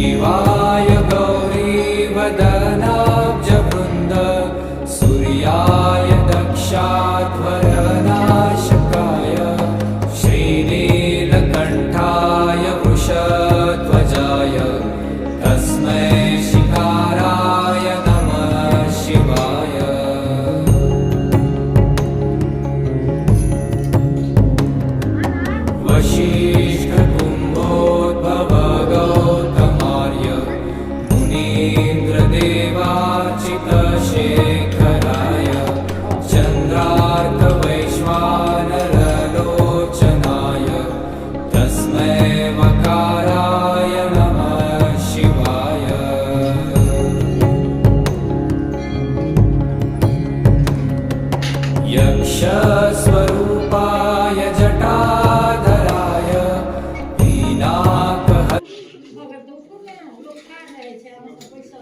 शिवाय गौरीवदनाब्जवृन्द सूर्याय दक्षाध्वरनाशकाय श्रीनीलकण्ठाय वृषध्वजाय तस्मै शिकाराय नमः शिवाय। वसिष्ठकुम्भोद्भव गौतमार्य मुनीन्द्रदेवार्चितशेखराय चन्द्रार्कवैश्वानरलोचनाय तस्मै वकाराय नमः शिवाय। यक्षस्वरूपाय जटाधराय पिनाकहस्ताय હવે દુઃખ ને લોકો ખા જાય છે અમે તો પૈસા